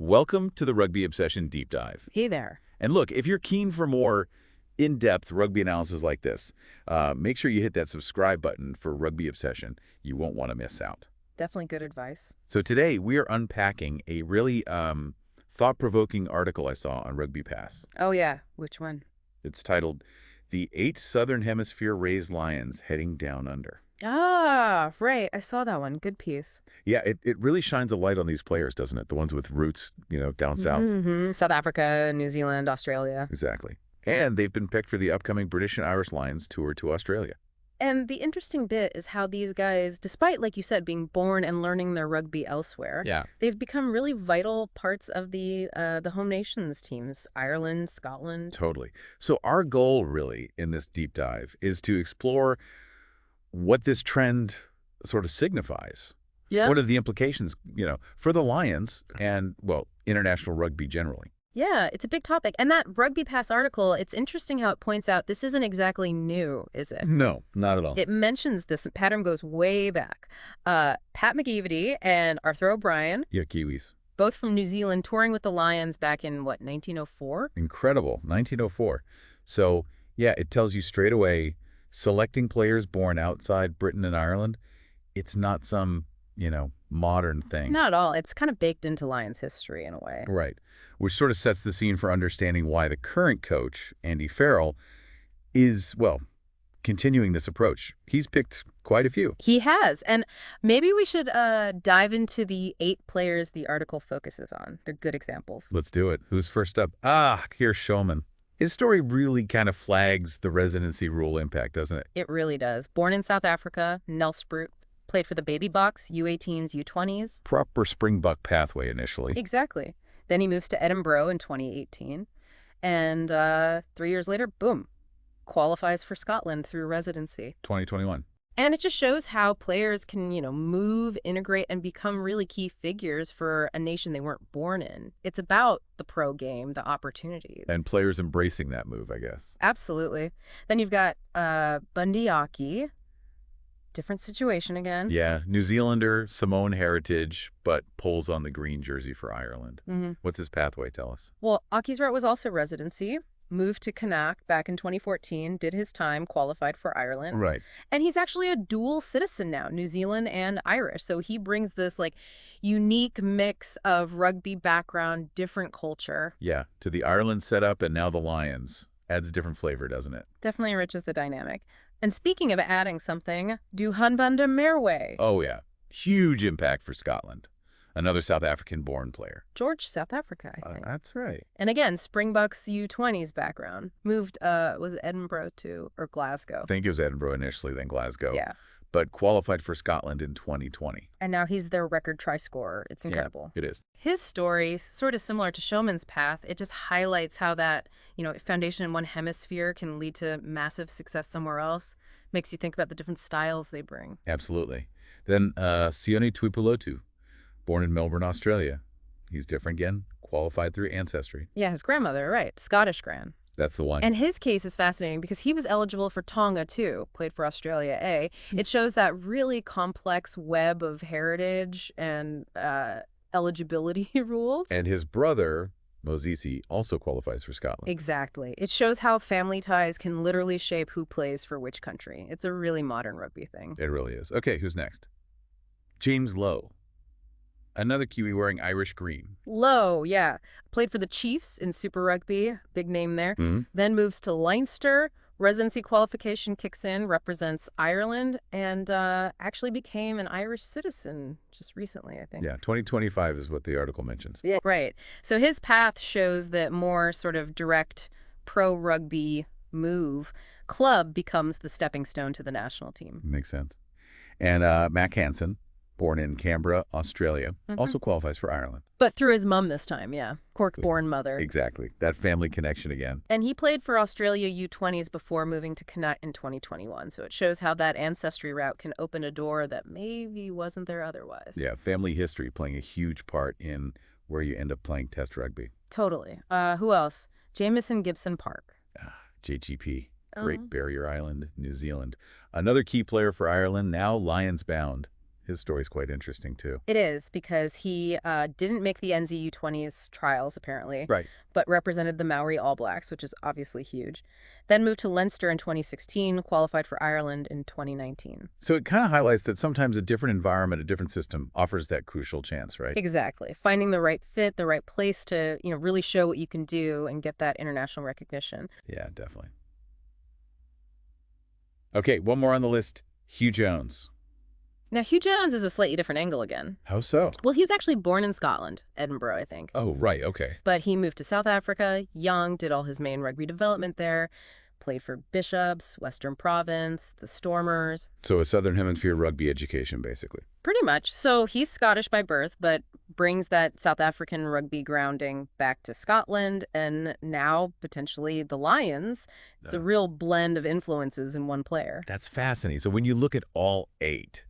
Welcome to the Rugby Obsession Deep Dive. Hey there. And look, if you're keen for more in-depth rugby analysis like this, make sure you hit that subscribe button for Rugby Obsession. You won't want to miss out. Definitely good advice. So today we are unpacking a really thought-provoking article I saw on RugbyPass. Oh, yeah. Which one? It's titled, "The 8 Southern Hemisphere Raised Lions Heading Down Under." Ah, right. I saw that one. Good piece. Yeah, it really shines a light on these players, doesn't it? The ones with roots, down south. South Africa, New Zealand, Australia. Exactly. And they've been picked for the upcoming British and Irish Lions tour to Australia. And the interesting bit is how these guys, despite, like you said, being born and learning their rugby elsewhere, they've become really vital parts of the home nations teams, Ireland, Scotland. Totally. So our goal really in this deep dive is to explore what this trend sort of signifies. Yeah. What are the implications, for the Lions and, well, international rugby generally? Yeah, it's a big topic. And that RugbyPass article, it's interesting how it points out this isn't exactly new, is it? No, not at all. It mentions this pattern goes way back. Pat McGeevity and Arthur O'Brien. Yeah, Kiwis. Both from New Zealand, touring with the Lions back in, 1904? Incredible, 1904. So, yeah, it tells you straight away, selecting players born outside Britain and Ireland, it's not some, modern thing. Not at all. It's kind of baked into Lions history in a way. Right, which sort of sets the scene for understanding why the current coach, Andy Farrell, is, well, continuing this approach. He's picked quite a few. He has. And maybe we should dive into the 8 players the article focuses on. They're good examples. Let's do it. Who's first up? Here's Showman. His story really kind of flags the residency rule impact, doesn't it? It really does. Born in South Africa, Nelspruit, played for the Baby Boks, U18s, U20s. Proper Springbok pathway initially. Exactly. Then he moves to Edinburgh in 2018. And 3 years later, boom, qualifies for Scotland through residency. 2021. And it just shows how players can, move, integrate, and become really key figures for a nation they weren't born in. It's about the pro game, the opportunities. And players embracing that move, I guess. Absolutely. Then you've got Bundy Aki. Different situation again. Yeah, New Zealander, Samoan heritage, but pulls on the green jersey for Ireland. What's his pathway, tell us? Well, Aki's route was also residency. Moved to Connacht back in 2014, did his time, qualified for Ireland. Right. And he's actually a dual citizen now, New Zealand and Irish. So he brings this unique mix of rugby background, different culture. Yeah, to the Ireland setup and now the Lions. Adds different flavor, doesn't it? Definitely enriches the dynamic. And speaking of adding something, Duhan van der Merwe. Oh, yeah. Huge impact for Scotland. Another South African-born player. George, South Africa, I think. That's right. And again, Springboks U20s background. Moved, was it Edinburgh or Glasgow? I think it was Edinburgh initially, then Glasgow. Yeah. But qualified for Scotland in 2020. And now he's their record try scorer. It's incredible. Yeah, it is. His story, sort of similar to Showman's path, it just highlights how that, foundation in one hemisphere can lead to massive success somewhere else. Makes you think about the different styles they bring. Absolutely. Then Sione Tuipulotu, born in Melbourne, Australia. He's different again, qualified through ancestry. Yeah, his grandmother, right, Scottish gran. That's the one. And his case is fascinating because he was eligible for Tonga, too, played for Australia A. It shows that really complex web of heritage and eligibility rules. And his brother, Mosisi, also qualifies for Scotland. Exactly. It shows how family ties can literally shape who plays for which country. It's a really modern rugby thing. It really is. Okay, who's next? James Lowe. Another Kiwi wearing Irish green. Lowe, yeah. Played for the Chiefs in Super Rugby, big name there. Then moves to Leinster. Residency qualification kicks in, represents Ireland, and actually became an Irish citizen just recently, I think. Yeah, 2025 is what the article mentions. Yeah, right. So his path shows that more sort of direct pro-rugby move. Club becomes the stepping stone to the national team. Makes sense. And Mac Hansen, born in Canberra, Australia, also qualifies for Ireland. But through his mum this time, yeah. Cork-born mother. Exactly. That family connection again. And he played for Australia U20s before moving to Connacht in 2021. So it shows how that ancestry route can open a door that maybe wasn't there otherwise. Yeah, family history playing a huge part in where you end up playing test rugby. Totally. Who else? Jamison Gibson Park. JGP. Great Barrier Island, New Zealand. Another key player for Ireland, now Lions bound. His story's quite interesting, too. It is, because he didn't make the NZU-20s trials, apparently, Right. but represented the Maori All Blacks, which is obviously huge. Then moved to Leinster in 2016, qualified for Ireland in 2019. So it kind of highlights that sometimes a different environment, a different system offers that crucial chance, right? Exactly. Finding the right fit, the right place to, really show what you can do and get that international recognition. Yeah, definitely. Okay, one more on the list. Hugh Jones. Now, Hugh Jones is a slightly different angle again. How so? Well, he was actually born in Scotland, Edinburgh, I think. Oh, right, okay. But he moved to South Africa young, did all his main rugby development there, played for Bishops, Western Province, the Stormers. So a Southern Hemisphere rugby education, basically. Pretty much. So he's Scottish by birth, but brings that South African rugby grounding back to Scotland and now potentially the Lions. It's a real blend of influences in one player. That's fascinating. So when you look at all 8,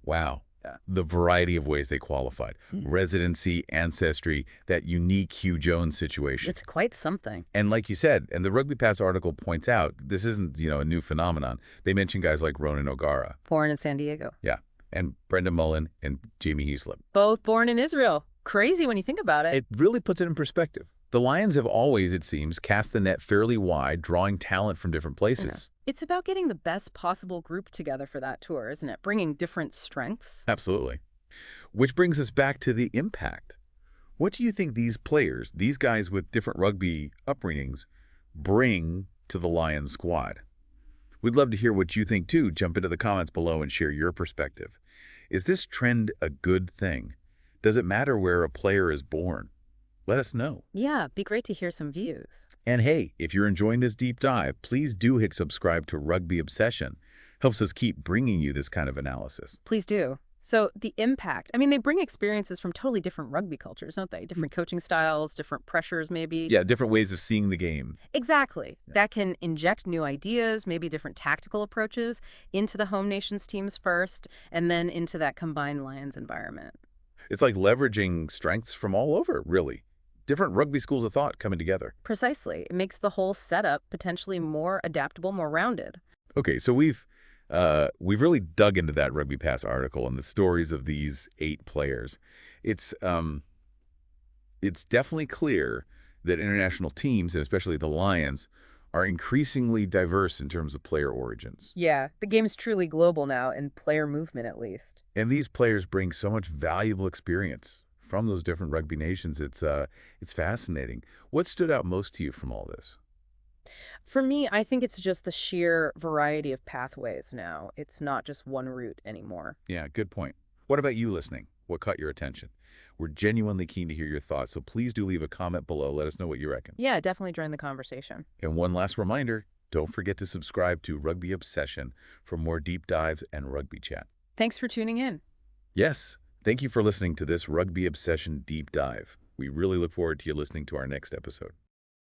wow, Yeah. the variety of ways they qualified, residency, ancestry, that unique Hugh Jones situation. It's quite something. And like you said, and the RugbyPass article points out, this isn't, a new phenomenon. They mention guys like Ronan O'Gara. Born in San Diego. Yeah. And Brendan Mullen and Jamie Heaslip. Both born in Israel. Crazy when you think about it. It really puts it in perspective. The Lions have always, it seems, cast the net fairly wide, drawing talent from different places. It's about getting the best possible group together for that tour, isn't it? Bringing different strengths. Absolutely. Which brings us back to the impact. What do you think these players, these guys with different rugby upbringings, bring to the Lions squad? We'd love to hear what you think, too. Jump into the comments below and share your perspective. Is this trend a good thing? Does it matter where a player is born? Let us know. Yeah, be great to hear some views. And hey, if you're enjoying this deep dive, please do hit subscribe to Rugby Obsession. Helps us keep bringing you this kind of analysis. Please do. So the impact, they bring experiences from totally different rugby cultures, don't they? Different coaching styles, different pressures maybe. Yeah, different ways of seeing the game. Exactly. That can inject new ideas, maybe different tactical approaches into the home nations teams first, and then into that combined Lions environment. It's like leveraging strengths from all over, really. Different rugby schools of thought coming together. Precisely. It makes the whole setup potentially more adaptable, more rounded. Okay, so we've really dug into that RugbyPass article and the stories of these 8 players. It's definitely clear that international teams, and especially the Lions, are increasingly diverse in terms of player origins. Yeah, the game's truly global now, in player movement at least. And these players bring so much valuable experience from those different rugby nations. It's fascinating. What stood out most to you from all this? For me, I think it's just the sheer variety of pathways now. It's not just one route anymore. Yeah, good point. What about you listening? What caught your attention? We're genuinely keen to hear your thoughts, so please do leave a comment below. Let us know what you reckon. Yeah, definitely join the conversation. And one last reminder, don't forget to subscribe to Rugby Obsession for more deep dives and rugby chat. Thanks for tuning in. Yes, thank you for listening to this Rugby Obsession deep dive. We really look forward to you listening to our next episode.